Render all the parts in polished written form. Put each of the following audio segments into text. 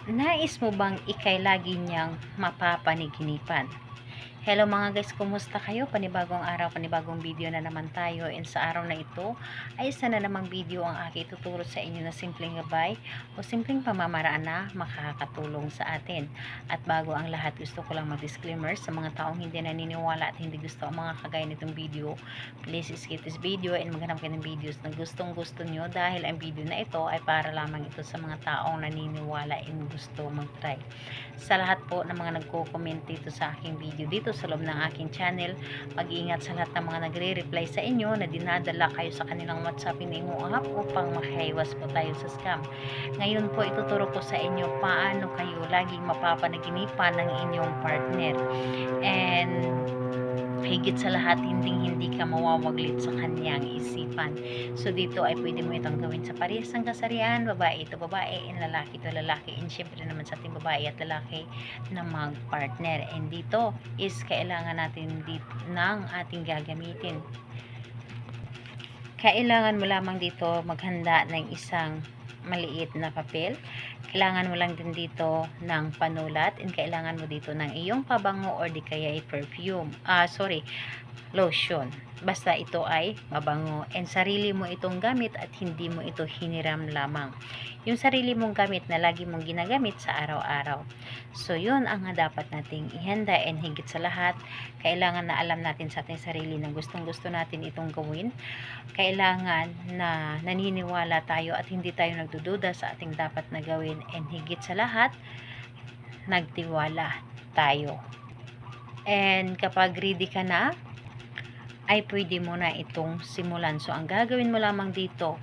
Nais mo bang ika'y lagi niyang mapapaniginipan? Hello mga guys, kumusta kayo? Panibagong araw, panibagong video na naman tayo. And sa araw na ito ay isa na namang video ang aking ituturo sa inyo na simpleng gabay o simpleng pamamaraan na makakatulong sa atin. At bago ang lahat, gusto ko lang mag-disclaimer sa mga taong hindi naniniwala at hindi gusto ang mga kagaya nitong video. Please skip this video and maghanap kayo ng videos na gustong gusto nyo, dahil ang video na ito ay para lamang ito sa mga taong naniniwala and gusto mag-try. Sa lahat po ng mga nagko-comment dito sa aking video dito sa loob ng aking channel, mag-iingat sa lahat ng mga nagre-reply sa inyo na dinadala kayo sa kanilang WhatsApp Imo app upang makaiwas po tayo sa scam. Ngayon po ituturo ko sa inyo paano kayo laging mapapanaginipan ng inyong partner, and higit sa lahat, hindi ka mawawaglit sa kanyang isipan. So dito ay pwede mo itong gawin sa parehas ng kasarian, babae ito babae, and lalaki ito lalaki, and syempre naman sa ating babae at lalaki na mag-partner. And dito is kailangan natin dito ng ating gagamitin. Kailangan mo lamang dito maghanda ng isang maliit na papel. Kailangan mo lang din dito ng panulat, and kailangan mo dito ng iyong pabango or di kaya perfume. Lotion. Basta ito ay mabango, and sarili mo itong gamit at hindi mo ito hiniram lamang. Yung sarili mong gamit na lagi mong ginagamit sa araw-araw. So yun ang dapat nating ihanda, and higit sa lahat, kailangan na alam natin sa ating sarili na gustong-gusto natin itong gawin. Kailangan na naniniwala tayo at hindi tayo nagdududa sa ating dapat na gawin, and higit sa lahat, nagtiwala tayo. And kapag ready ka na, ay pwede mo na itong simulan. So ang gagawin mo lamang dito,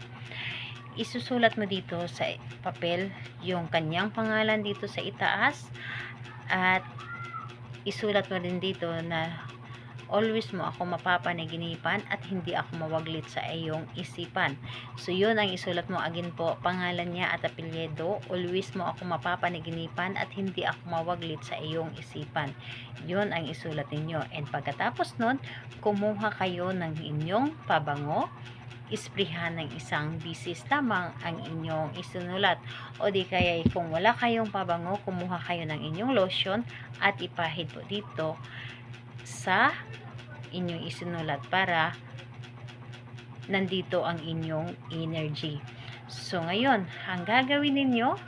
isusulat mo dito sa papel yung kanyang pangalan dito sa itaas, at isulat mo din dito na always mo ako mapapanaginipan at hindi ako mawaglit sa iyong isipan. So yun ang isulat mo. Again po, pangalan niya at apelyido. Always mo ako mapapanaginipan at hindi ako mawaglit sa iyong isipan. Yun ang isulat ninyo. And pagkatapos nun, kumuha kayo ng inyong pabango, isprihan ng isang bisis lamang ang inyong isinulat, o di kaya kung wala kayong pabango, kumuha kayo ng inyong lotion at ipahid po dito sa inyong isinulat para nandito ang inyong energy. So ngayon, ang gagawin ninyo,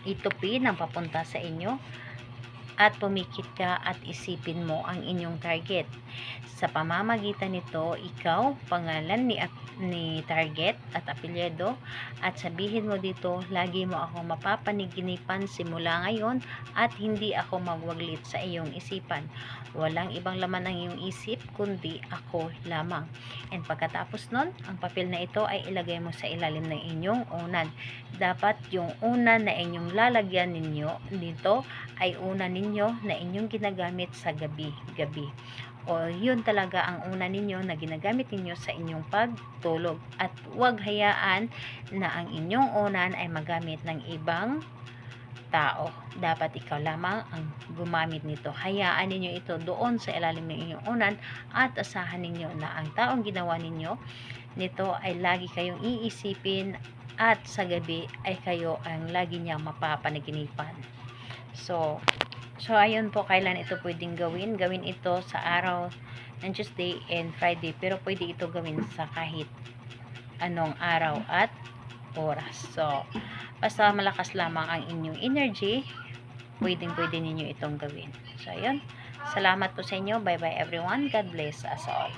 itupin ang papunta sa inyo at pumikit ka at isipin mo ang inyong target. Sa pamamagitan nito, ikaw, pangalan ni target at apelyido, at sabihin mo dito, lagi mo ako mapapaniginipan simula ngayon at hindi ako magwaglit sa iyong isipan. Walang ibang laman ang iyong isip kundi ako lamang. And pagkatapos nun, ang papel na ito ay ilagay mo sa ilalim ng inyong unan. Dapat yung unan na inyong lalagyan ninyo dito ay unan ninyo na inyong ginagamit sa gabi-gabi. O yun talaga ang una ninyo na ginagamit ninyo sa inyong pagtulog, at huwag hayaan na ang inyong unan ay magamit ng ibang tao. Dapat ikaw lamang ang gumamit nito. Hayaan ninyo ito doon sa ilalim ng inyong unan, at asahan ninyo na ang taong ginawa ninyo nito ay lagi kayong iisipin, at sa gabi ay kayo ang lagi niyang mapapanaginipan. So ayun po, kailan ito pwedeng gawin. Gawin ito sa araw ng Tuesday and Friday, pero pwede ito gawin sa kahit anong araw at oras. So basta malakas lamang ang inyong energy, pwede ninyo itong gawin. So ayun, salamat po sa inyo. Bye bye everyone. God bless us all.